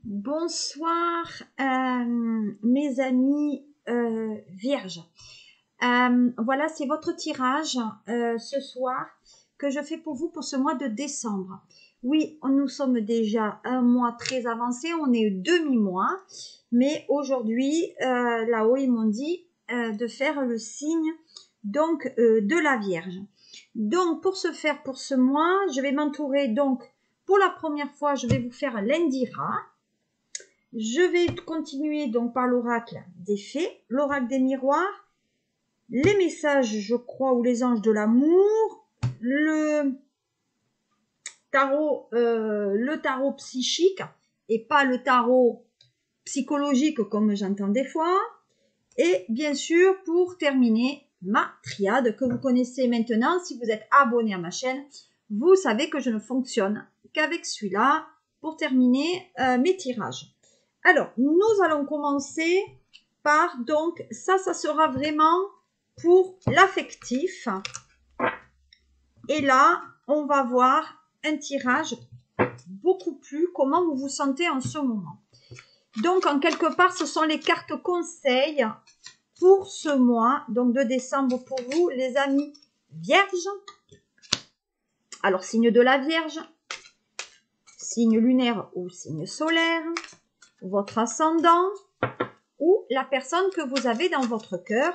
Bonsoir mes amis vierges. Voilà, c'est votre tirage ce soir que je fais pour vous pour ce mois de décembre. Oui, nous sommes déjà un mois très avancé, on est demi-mois, mais aujourd'hui, là-haut, ils m'ont dit de faire le signe donc de la Vierge. Donc, pour ce faire pour ce mois, je vais m'entourer donc, pour la première fois, je vais vous faire l'Indira. Je vais continuer donc par l'oracle des fées, l'oracle des miroirs, les messages, je crois, ou les anges de l'amour, le tarot psychique et pas le tarot psychologique comme j'entends des fois. Et bien sûr, pour terminer, ma triade que vous connaissez maintenant. Si vous êtes abonné à ma chaîne, vous savez que je ne fonctionne qu'avec celui-là pour terminer mes tirages. Alors, nous allons commencer par, donc, ça sera vraiment pour l'affectif. Et là, on va voir un tirage beaucoup plus comment vous vous sentez en ce moment. Donc, en quelque part, ce sont les cartes conseils pour ce mois, donc de décembre pour vous, les amis vierges. Alors, signe de la Vierge, signe lunaire ou signe solaire, votre ascendant ou la personne que vous avez dans votre cœur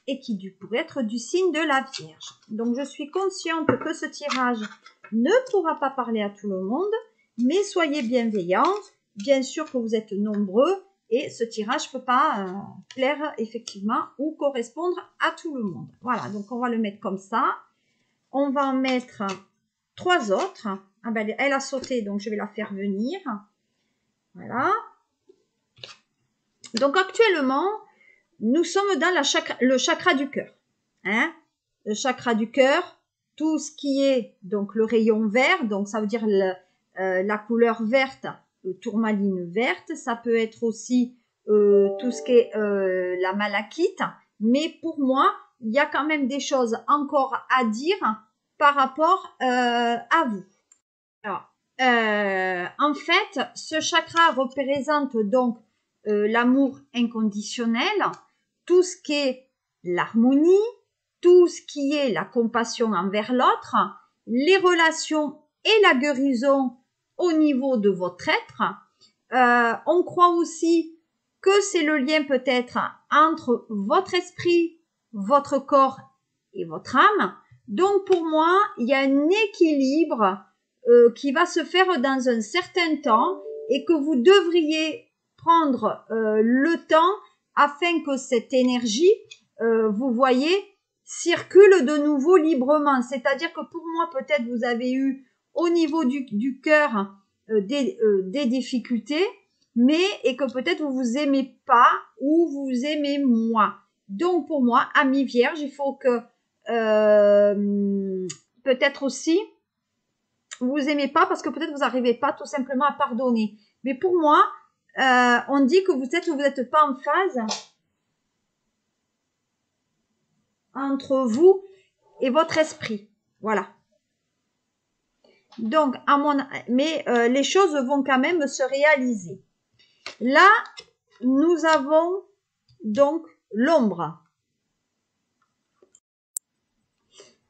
et qui pourrait être du signe de la Vierge. Donc, je suis consciente que ce tirage ne pourra pas parler à tout le monde, mais soyez bienveillants. Bien sûr que vous êtes nombreux et ce tirage ne peut pas plaire effectivement ou correspondre à tout le monde. Voilà, donc on va le mettre comme ça. On va en mettre 3 autres. Ah ben, elle a sauté, donc je vais la faire venir. Voilà. Donc actuellement, nous sommes dans le chakra du cœur. Hein? Le chakra du cœur, tout ce qui est donc le rayon vert, donc ça veut dire la couleur verte, tourmaline verte. Ça peut être aussi tout ce qui est la malachite. Mais pour moi, il y a quand même des choses encore à dire par rapport à vous. Alors, en fait, ce chakra représente donc l'amour inconditionnel, tout ce qui est l'harmonie, tout ce qui est la compassion envers l'autre, les relations et la guérison au niveau de votre être. On croit aussi que c'est le lien peut-être entre votre esprit, votre corps et votre âme. Donc pour moi, il y a un équilibre qui va se faire dans un certain temps et que vous devriez prendre le temps afin que cette énergie, vous voyez, circule de nouveau librement. C'est-à-dire que pour moi, peut-être vous avez eu au niveau du cœur des difficultés, mais et que peut-être vous vous aimez pas ou vous aimez moins. Donc pour moi, amis vierges, il faut que peut-être aussi vous aimez pas parce que peut-être vous n'arrivez pas tout simplement à pardonner. Mais pour moi, on dit que vous n'êtes pas en phase entre vous et votre esprit. Voilà. Donc, mais les choses vont quand même se réaliser. Là, nous avons donc l'ombre.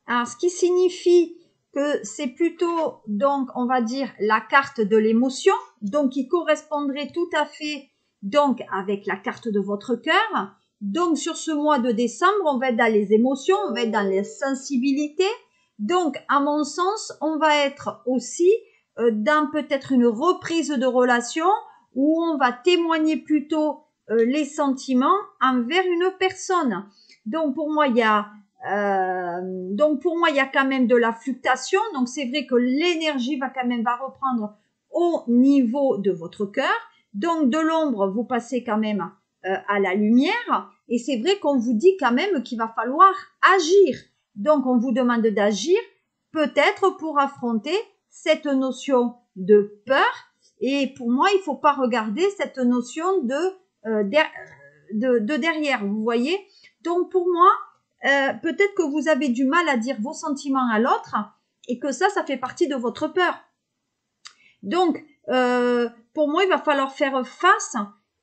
Alors, ce qui signifie que c'est plutôt, donc, on va dire, la carte de l'émotion, donc qui correspondrait tout à fait, donc, avec la carte de votre cœur. Donc, sur ce mois de décembre, on va être dans les émotions, on va être dans les sensibilités. Donc, à mon sens, on va être aussi dans peut-être une reprise de relation où on va témoigner plutôt les sentiments envers une personne. Donc, pour moi, il y a quand même de la fluctuation. Donc, c'est vrai que l'énergie va reprendre au niveau de votre cœur. Donc, de l'ombre, vous passez quand même à la lumière. Et c'est vrai qu'on vous dit quand même qu'il va falloir agir. Donc, on vous demande d'agir peut-être pour affronter cette notion de peur. Et pour moi, il ne faut pas regarder cette notion de derrière, vous voyez. Donc, pour moi, peut-être que vous avez du mal à dire vos sentiments à l'autre et que ça fait partie de votre peur. Donc, pour moi, il va falloir faire face.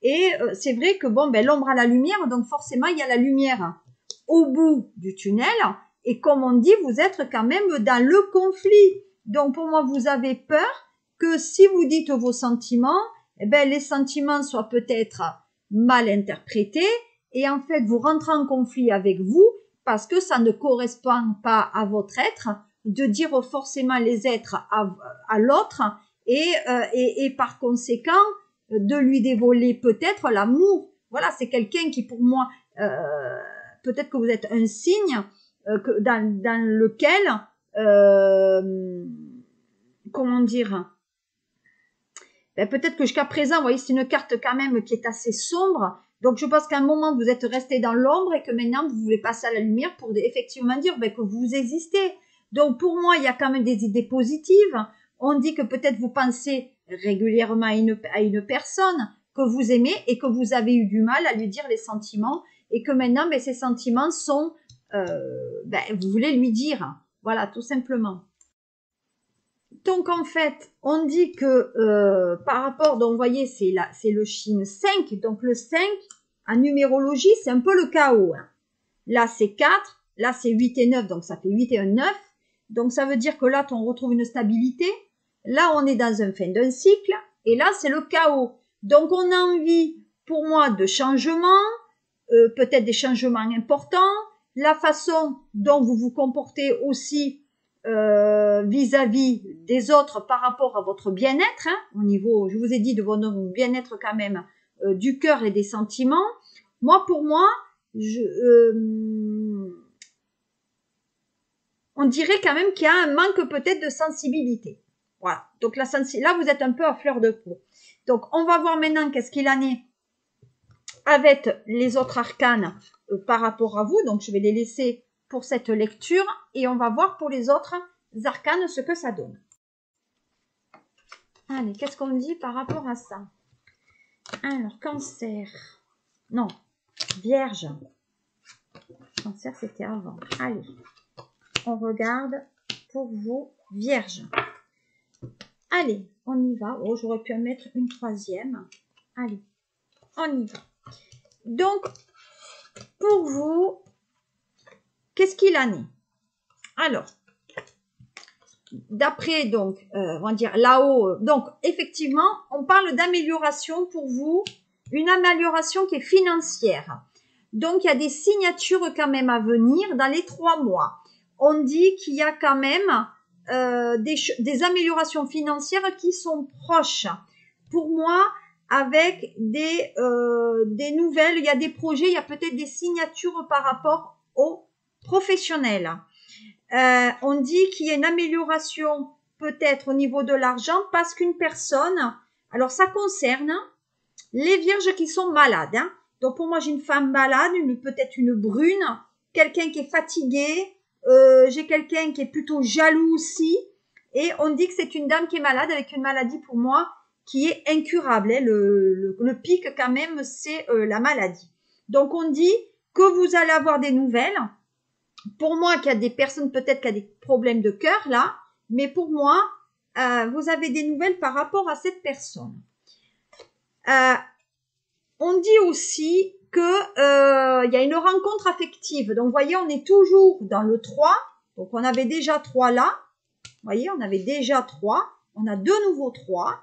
Et c'est vrai que bon, ben l'ombre à la lumière, donc forcément, il y a la lumière au bout du tunnel. Et comme on dit, vous êtes quand même dans le conflit. Donc pour moi, vous avez peur que si vous dites vos sentiments, eh ben les sentiments soient peut-être mal interprétés et en fait vous rentrez en conflit avec vous parce que ça ne correspond pas à votre être de dire forcément les êtres à l'autre et par conséquent de lui dévoiler peut-être l'amour. Voilà, c'est quelqu'un qui pour moi, peut-être que vous êtes un signe dans lequel, comment dire, ben peut-être que jusqu'à présent, vous voyez, c'est une carte quand même qui est assez sombre. Donc, je pense qu'à un moment, vous êtes resté dans l'ombre et que maintenant, vous voulez passer à la lumière pour effectivement dire ben, que vous existez. Donc, pour moi, il y a quand même des idées positives. On dit que peut-être vous pensez régulièrement à une personne que vous aimez et que vous avez eu du mal à lui dire les sentiments et que maintenant, ben, ces sentiments sont, ben, vous voulez lui dire. Voilà, tout simplement. Donc en fait, on dit que par rapport, donc vous voyez, c'est le chine 5, donc le 5, en numérologie, c'est un peu le chaos. Hein. Là, c'est 4, là, c'est 8 et 9, donc ça fait 8 et 1, 9. Donc ça veut dire que là, on retrouve une stabilité. Là, on est dans un fin d'un cycle, et là, c'est le chaos. Donc on a envie, pour moi, de changements, peut-être des changements importants, la façon dont vous vous comportez aussi vis-à-vis des autres par rapport à votre bien-être, hein, au niveau, je vous ai dit, de votre bien-être quand même, du cœur et des sentiments. Moi, pour moi, on dirait quand même qu'il y a un manque peut-être de sensibilité. Voilà. Donc là, vous êtes un peu à fleur de peau. Donc, on va voir maintenant qu'est-ce qu'il en est avec les autres arcanes par rapport à vous. Donc, je vais les laisser pour cette lecture et on va voir pour les autres arcanes ce que ça donne. Allez, qu'est-ce qu'on dit par rapport à ça? Alors, cancer. Non, vierge. Cancer, c'était avant. Allez, on regarde pour vous, vierge. Allez, on y va. Oh, j'aurais pu en mettre une troisième. Allez, on y va. Donc, pour vous, qu'est-ce qu'il en est? Alors, d'après donc, on va dire là-haut, donc effectivement, on parle d'amélioration pour vous, une amélioration qui est financière. Donc, il y a des signatures quand même à venir dans les 3 mois. On dit qu'il y a quand même des améliorations financières qui sont proches. Pour moi, avec des nouvelles, il y a des projets, il y a peut-être des signatures par rapport aux professionnels. On dit qu'il y a une amélioration peut-être au niveau de l'argent parce qu'une personne, alors ça concerne les vierges qui sont malades. Hein. Donc pour moi j'ai une femme malade, peut-être une brune, quelqu'un qui est fatigué, j'ai quelqu'un qui est plutôt jaloux aussi, et on dit que c'est une dame qui est malade avec une maladie pour moi qui est incurable. Hein. Le pic quand même c'est la maladie. Donc on dit que vous allez avoir des nouvelles. Pour moi, qu'il y a des personnes peut-être qui ont des problèmes de cœur là, mais pour moi, vous avez des nouvelles par rapport à cette personne. On dit aussi que il y a une rencontre affective. Donc, vous voyez, on est toujours dans le 3. Donc, on avait déjà 3 là. Vous voyez, on avait déjà 3. On a de nouveau 3.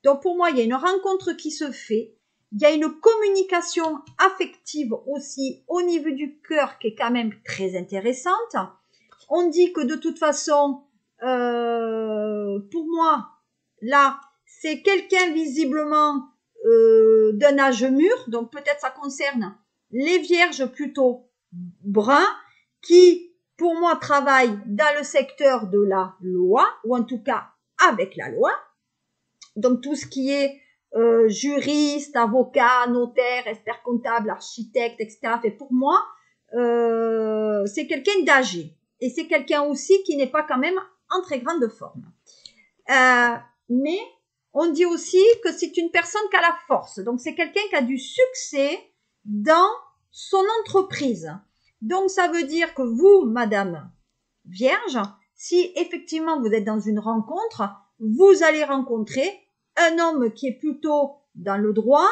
Donc, pour moi, il y a une rencontre qui se fait. Il y a une communication affective aussi au niveau du cœur qui est quand même très intéressante. On dit que de toute façon, pour moi, là, c'est quelqu'un visiblement d'un âge mûr, donc peut-être ça concerne les vierges plutôt bruns, qui, pour moi, travaillent dans le secteur de la loi, ou en tout cas avec la loi. Donc tout ce qui est juriste, avocat, notaire, expert comptable, architecte, etc. Et pour moi, c'est quelqu'un d'âgé. Et c'est quelqu'un aussi qui n'est pas quand même en très grande forme. Mais on dit aussi que c'est une personne qui a la force. Donc c'est quelqu'un qui a du succès dans son entreprise. Donc ça veut dire que vous, Madame Vierge, si effectivement vous êtes dans une rencontre, vous allez rencontrer un homme qui est plutôt dans le droit,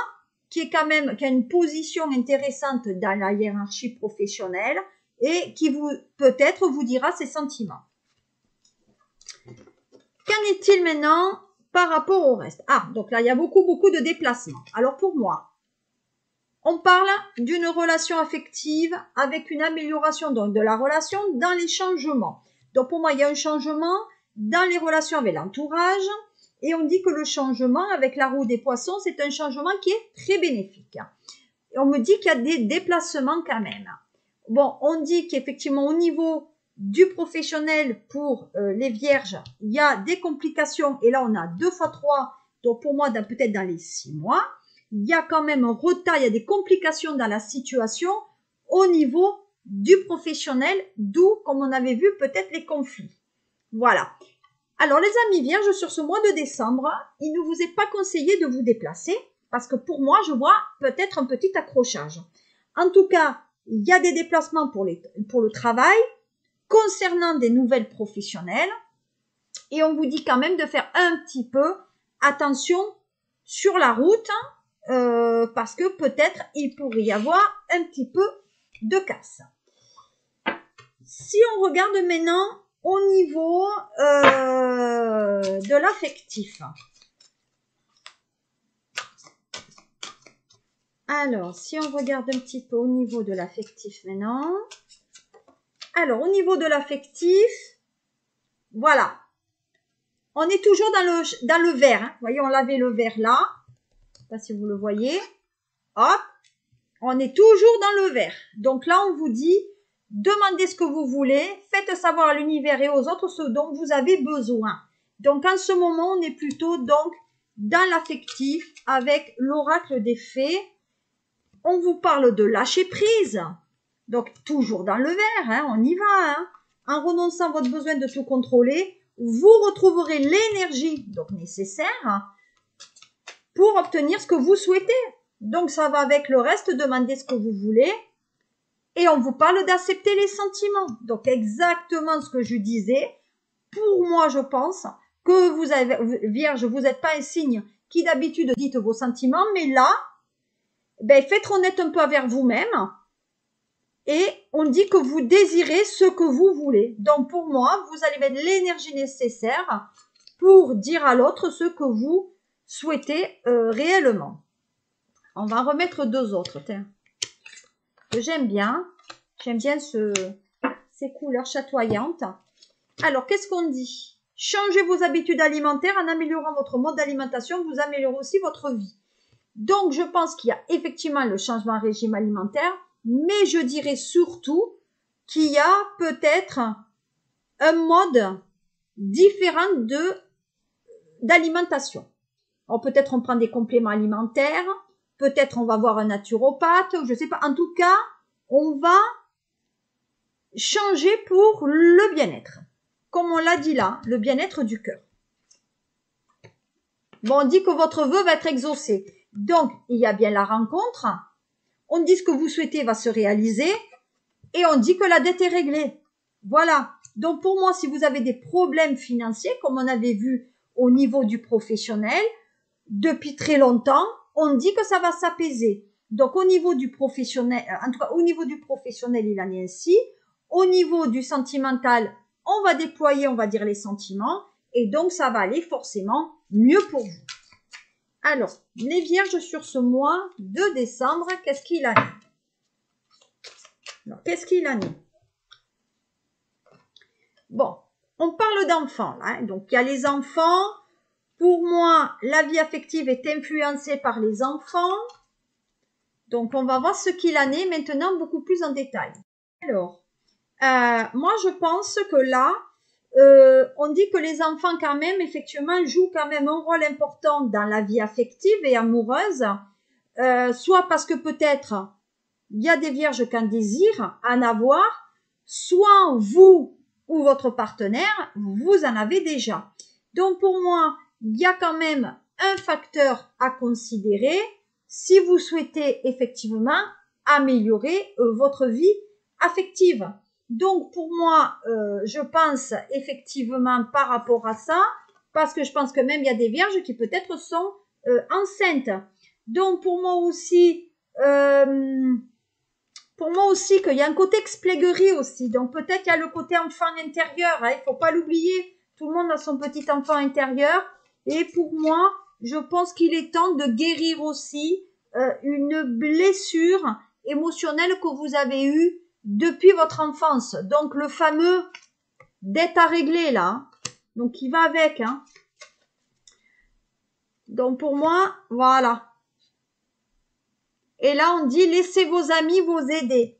qui est quand même, qui a une position intéressante dans la hiérarchie professionnelle et qui vous, peut-être, vous dira ses sentiments. Qu'en est-il maintenant par rapport au reste? Ah, donc là, il y a beaucoup de déplacements. Alors pour moi, on parle d'une relation affective avec une amélioration donc de la relation dans les changements. Donc pour moi, il y a un changement dans les relations avec l'entourage et on dit que le changement avec la roue des poissons, c'est un changement qui est très bénéfique. Et on me dit qu'il y a des déplacements quand même. Bon, on dit qu'effectivement au niveau du professionnel pour les vierges, il y a des complications et là on a 2 fois 3, donc pour moi peut-être dans les 6 mois. Il y a quand même un retard, il y a des complications dans la situation au niveau du professionnel, d'où, comme on avait vu, peut-être les conflits. Voilà. Alors, les amis vierges, sur ce mois de décembre, il ne vous est pas conseillé de vous déplacer, parce que pour moi, je vois peut-être un petit accrochage. En tout cas, il y a des déplacements pour le travail, concernant des nouvelles professionnelles, et on vous dit quand même de faire un petit peu attention sur la route, parce que peut-être il pourrait y avoir un petit peu de casse. Si on regarde maintenant au niveau de l'affectif. Alors, si on regarde un petit peu au niveau de l'affectif maintenant. Alors, au niveau de l'affectif, voilà. On est toujours dans le vert. Hein. Vous voyez, on lavait le vert là. Je ne sais pas si vous le voyez. Hop. On est toujours dans le vert. Donc là, on vous dit, demandez ce que vous voulez, faites savoir à l'univers et aux autres ce dont vous avez besoin. Donc en ce moment, on est plutôt donc dans l'affectif avec l'oracle des fées. On vous parle de lâcher prise. Donc toujours dans le vert, hein, on y va. Hein. En renonçant à votre besoin de tout contrôler, vous retrouverez l'énergie donc nécessaire pour obtenir ce que vous souhaitez. Donc ça va avec le reste, demandez ce que vous voulez. Et on vous parle d'accepter les sentiments. Donc exactement ce que je disais. Pour moi, je pense que vous avez, Vierge, vous n'êtes pas un signe qui d'habitude dites vos sentiments, mais là, ben, faites honnête un peu avec vous-même. Et on dit que vous désirez ce que vous voulez. Donc pour moi, vous allez mettre l'énergie nécessaire pour dire à l'autre ce que vous souhaitez réellement. On va en remettre 2 autres. Tiens. J'aime bien ces couleurs chatoyantes. Alors, qu'est-ce qu'on dit? Changez vos habitudes alimentaires en améliorant votre mode d'alimentation, vous améliorez aussi votre vie. Donc, je pense qu'il y a effectivement le changement de régime alimentaire, mais je dirais surtout qu'il y a peut-être un mode différent d'alimentation. Alors, peut-être on prend des compléments alimentaires, peut-être on va voir un naturopathe, je sais pas. En tout cas, on va changer pour le bien-être. Comme on l'a dit là, le bien-être du cœur. Bon, on dit que votre vœu va être exaucé. Donc, il y a bien la rencontre. On dit ce que vous souhaitez va se réaliser. Et on dit que la dette est réglée. Voilà. Donc, pour moi, si vous avez des problèmes financiers, comme on avait vu au niveau du professionnel, depuis très longtemps, on dit que ça va s'apaiser. Donc, au niveau du professionnel, en tout cas, au niveau du professionnel, il en est ainsi. Au niveau du sentimental, on va déployer, on va dire, les sentiments. Et donc, ça va aller forcément mieux pour vous. Alors, les vierges sur ce mois de décembre, qu'est-ce qu'il a dit? Alors, qu'est-ce qu'il a dit? Bon, on parle d'enfants, là. Hein. Donc, il y a les enfants. Pour moi, la vie affective est influencée par les enfants. Donc, on va voir ce qu'il en est maintenant beaucoup plus en détail. Alors, moi, je pense que là, on dit que les enfants, quand même, effectivement, jouent quand même un rôle important dans la vie affective et amoureuse. Soit parce que peut-être, il y a des vierges qui en désirent en avoir, soit vous ou votre partenaire, vous en avez déjà. Donc, pour moi, il y a quand même un facteur à considérer si vous souhaitez effectivement améliorer votre vie affective. Donc, pour moi, je pense effectivement par rapport à ça Parce que je pense que même il y a des vierges qui peut-être sont enceintes. Donc pour moi aussi, qu'il y a un côté explèguerie aussi. Donc peut-être qu'il y a le côté enfant intérieur. Hein, il faut pas l'oublier. Tout le monde a son petit enfant intérieur. Et pour moi, je pense qu'il est temps de guérir aussi une blessure émotionnelle que vous avez eue depuis votre enfance. Donc le fameux dette à régler là. Hein. Donc qui va avec. Hein. Donc pour moi, voilà. Et là on dit laissez vos amis vous aider.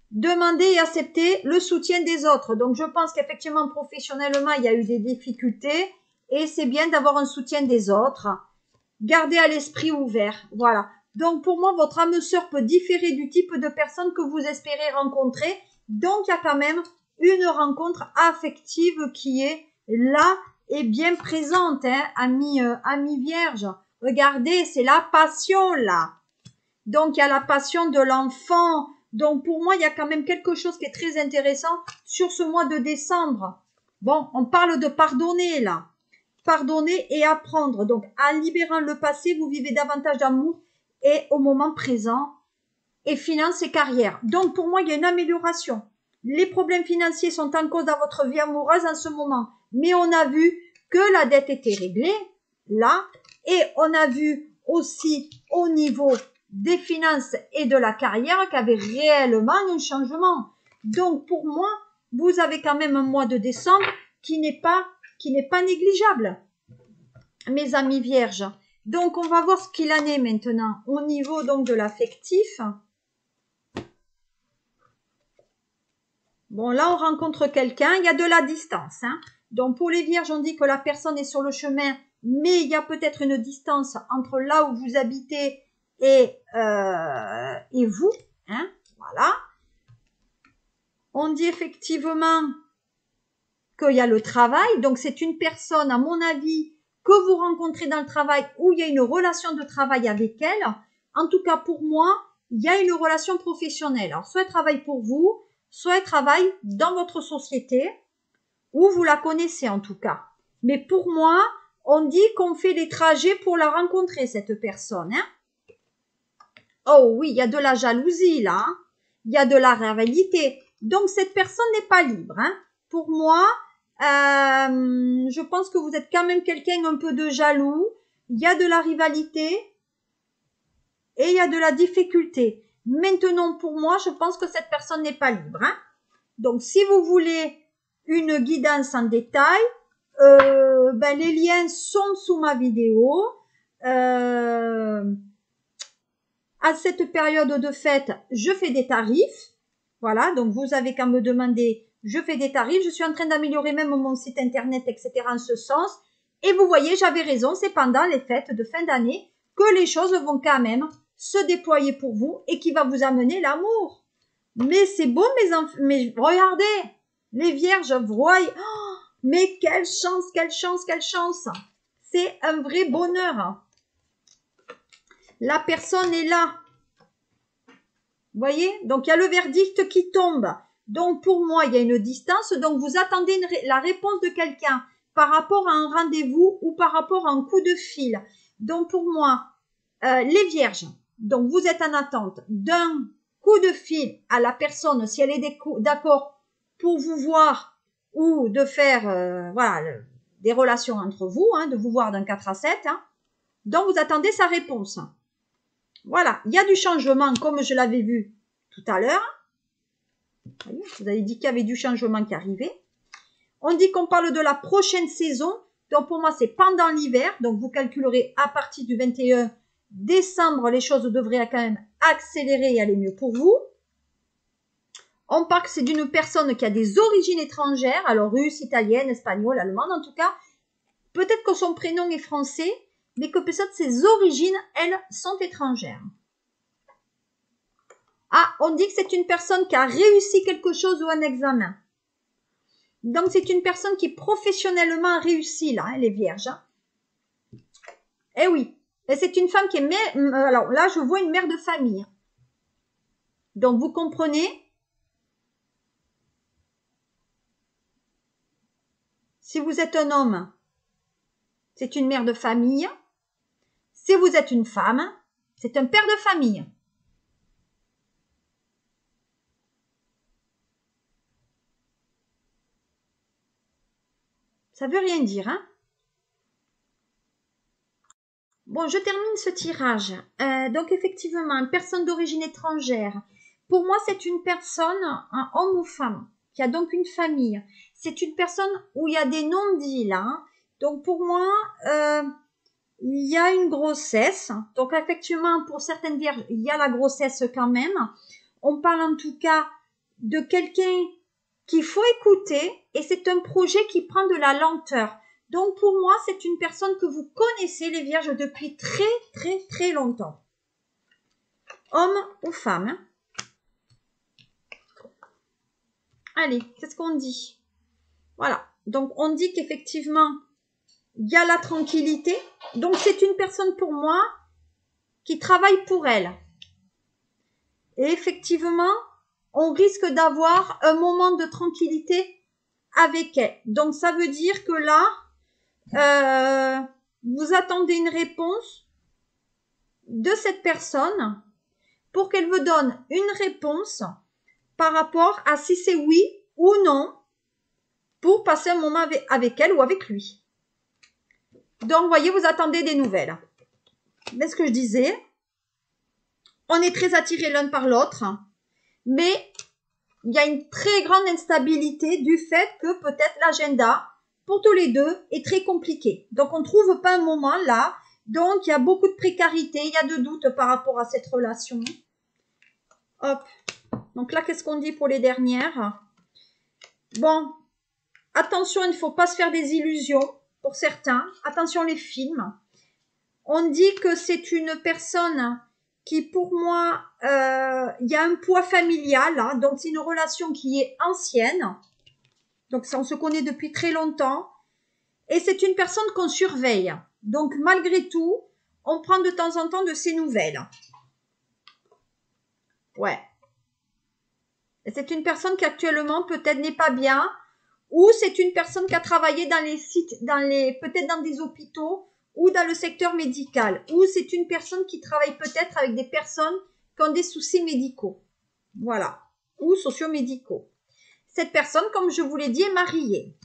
Demandez et acceptez le soutien des autres. Donc je pense qu'effectivement professionnellement il y a eu des difficultés et c'est bien d'avoir un soutien des autres. Gardez à l'esprit ouvert. Voilà. Donc pour moi votre âme sœur peut différer du type de personne que vous espérez rencontrer. Donc il y a quand même une rencontre affective qui est là et bien présente, hein, amis vierges. Regardez, c'est la passion là. Donc il y a la passion de l'enfant. Donc pour moi, il y a quand même quelque chose qui est très intéressant sur ce mois de décembre. Bon, on parle de pardonner là. Pardonner et apprendre. Donc en libérant le passé, vous vivez davantage d'amour et au moment présent. Et finances et carrière. Donc pour moi, il y a une amélioration. Les problèmes financiers sont en cause dans votre vie amoureuse en ce moment. Mais on a vu que la dette était réglée là. Et on a vu aussi au niveau des finances et de la carrière qu'il y avait réellement un changement. Donc pour moi, vous avez quand même un mois de décembre qui n'est pas négligeable, mes amis vierges. Donc on va voir ce qu'il en est maintenant au niveau donc de l'affectif. Bon là on rencontre quelqu'un, il y a de la distance. Hein. Donc pour les vierges on dit que la personne est sur le chemin, mais il y a peut-être une distance entre là où vous habitez et vous, hein, voilà. On dit effectivement qu'il y a le travail, donc c'est une personne, à mon avis, que vous rencontrez dans le travail où il y a une relation de travail avec elle. En tout cas, pour moi, il y a une relation professionnelle. Alors, soit elle travaille pour vous, soit elle travaille dans votre société, ou vous la connaissez en tout cas. Mais pour moi, on dit qu'on fait les trajets pour la rencontrer, cette personne, hein. Oh oui, il y a de la jalousie là, hein. Il y a de la rivalité. Donc cette personne n'est pas libre. Hein. Pour moi, je pense que vous êtes quand même quelqu'un un peu de jaloux. Il y a de la rivalité et il y a de la difficulté. Maintenant, pour moi, je pense que cette personne n'est pas libre. Hein. Donc si vous voulez une guidance en détail, les liens sont sous ma vidéo. À cette période de fête, je fais des tarifs. Voilà, donc vous avez qu'à me demander, je fais des tarifs. Je suis en train d'améliorer même mon site internet, etc. en ce sens. Et vous voyez, j'avais raison, c'est pendant les fêtes de fin d'année que les choses vont quand même se déployer pour vous et qui va vous amener l'amour. Mais c'est beau, mes enfants. Mais regardez, les vierges, voyez. Oh, mais quelle chance, quelle chance, quelle chance. C'est un vrai bonheur. La personne est là. Vous voyez? Donc, il y a le verdict qui tombe. Donc, pour moi, il y a une distance. Donc, vous attendez la réponse de quelqu'un par rapport à un rendez-vous ou par rapport à un coup de fil. Donc, pour moi, les vierges, donc vous êtes en attente d'un coup de fil à la personne, si elle est d'accord pour vous voir ou de faire des relations entre vous, hein, de vous voir d'un 4 à 7. Hein. Donc, vous attendez sa réponse. Voilà, il y a du changement comme je l'avais vu tout à l'heure. Vous avez dit qu'il y avait du changement qui arrivait. On dit qu'on parle de la prochaine saison. Donc pour moi, c'est pendant l'hiver. Donc vous calculerez à partir du 21 décembre, les choses devraient quand même accélérer et aller mieux pour vous. On parle que c'est d'une personne qui a des origines étrangères, alors russe, italienne, espagnole, allemande en tout cas. Peut-être que son prénom est français, mais que peut-être ses origines, elles, sont étrangères. Ah, on dit que c'est une personne qui a réussi quelque chose ou un examen. Donc, c'est une personne qui professionnellement a réussi, là, hein, les vierges. Hein. Eh oui. Et c'est une femme qui est mère. Alors là, je vois une mère de famille. Donc, vous comprenez? Si vous êtes un homme, c'est une mère de famille. Si vous êtes une femme, c'est un père de famille. Ça veut rien dire, hein? Bon, je termine ce tirage. Donc, effectivement, une personne d'origine étrangère. Pour moi, c'est une personne, un homme ou femme, qui a donc une famille. C'est une personne où il y a des non-dits, là. Hein. Donc, pour moi, il y a une grossesse. Donc, effectivement, pour certaines vierges, il y a la grossesse quand même. On parle en tout cas de quelqu'un qu'il faut écouter et c'est un projet qui prend de la lenteur. Donc, pour moi, c'est une personne que vous connaissez, les vierges, depuis très, très, très longtemps. Homme ou femme. Hein. Allez, qu'est-ce qu'on dit? Voilà. Donc, on dit qu'effectivement, il y a la tranquillité. Donc, c'est une personne pour moi qui travaille pour elle. Et effectivement, on risque d'avoir un moment de tranquillité avec elle. Donc, ça veut dire que là, vous attendez une réponse de cette personne pour qu'elle vous donne une réponse par rapport à si c'est oui ou non pour passer un moment avec elle ou avec lui. Donc, vous voyez, vous attendez des nouvelles. C'est ce que je disais. On est très attirés l'un par l'autre, mais il y a une très grande instabilité du fait que peut-être l'agenda pour tous les deux est très compliqué. Donc, on ne trouve pas un moment là. Donc, il y a beaucoup de précarité, il y a de doutes par rapport à cette relation. Hop. Donc là, qu'est-ce qu'on dit pour les dernières? Bon, attention, il ne faut pas se faire des illusions pour certains. Attention les films. On dit que c'est une personne qui, pour moi, il y a un poids familial. Hein, donc, c'est une relation qui est ancienne. Donc, ça, on se connaît depuis très longtemps. Et c'est une personne qu'on surveille. Donc, malgré tout, on prend de temps en temps de ses nouvelles. Ouais. Et c'est une personne qui actuellement peut-être n'est pas bien. Ou c'est une personne qui a travaillé dans les sites, peut-être dans des hôpitaux ou dans le secteur médical. Ou c'est une personne qui travaille peut-être avec des personnes qui ont des soucis médicaux. Voilà. Ou socio-médicaux. Cette personne, comme je vous l'ai dit, est mariée.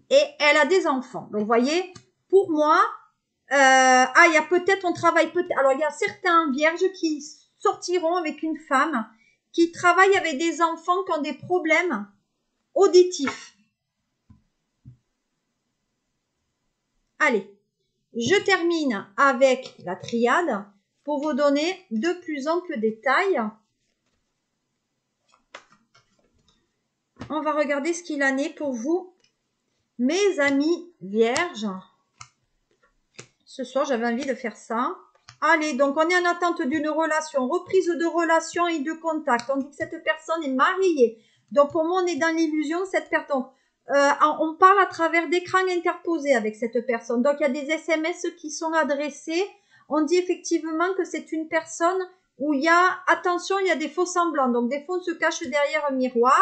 Et elle a des enfants. Donc, vous voyez, pour moi, il y a peut-être, on travaille peut-être, alors il y a certains vierges qui sortiront avec une femme qui travaille avec des enfants qui ont des problèmes auditifs. Allez, je termine avec la triade pour vous donner de plus amples détails. On va regarder ce qu'il en est pour vous, mes amis vierges. Ce soir, j'avais envie de faire ça. Allez, donc on est en attente d'une relation, reprise de relation et de contact. On dit que cette personne est mariée. Donc pour moi, on est dans l'illusion de cette personne. On parle à travers d'écrans interposés avec cette personne. Donc il y a des SMS qui sont adressés. On dit effectivement que c'est une personne où il y a, attention, il y a des faux semblants. Donc des fois, on se cache derrière un miroir.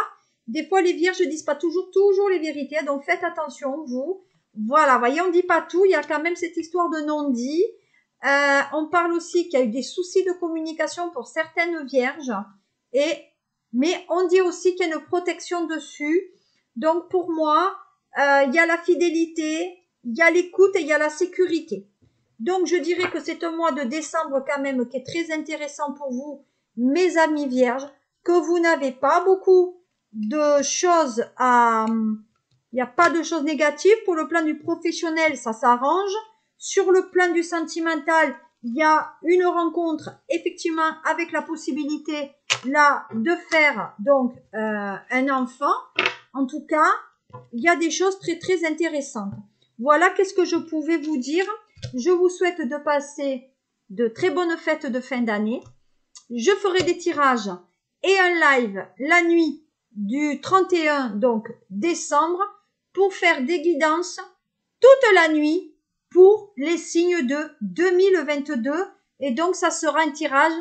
Des fois, les vierges ne disent pas toujours les vérités. Donc faites attention, vous. Voilà, voyez, on ne dit pas tout. Il y a quand même cette histoire de non-dit. On parle aussi qu'il y a eu des soucis de communication pour certaines vierges. Mais on dit aussi qu'il y a une protection dessus. Donc pour moi, il y a la fidélité, il y a l'écoute et il y a la sécurité. Donc je dirais que c'est un mois de décembre quand même qui est très intéressant pour vous, mes amis vierges, que vous n'avez pas beaucoup de choses à... Il n'y a pas de choses négatives. Pour le plan du professionnel, ça s'arrange. Sur le plan du sentimental, il y a une rencontre, effectivement, avec la possibilité là de faire donc un enfant. En tout cas, il y a des choses très très intéressantes. Voilà, qu'est-ce que je pouvais vous dire. Je vous souhaite de passer de très bonnes fêtes de fin d'année. Je ferai des tirages et un live la nuit du 31 donc décembre pour faire des guidances toute la nuit pour les signes de 2022. Et donc, ça sera un tirage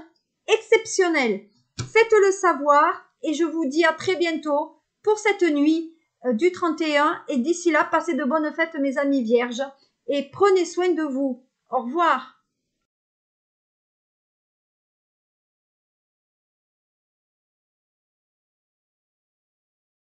exceptionnel. Faites-le savoir et je vous dis à très bientôt pour cette nuit du 31. Et d'ici là, passez de bonnes fêtes, mes amis vierges. et prenez soin de vous. Au revoir.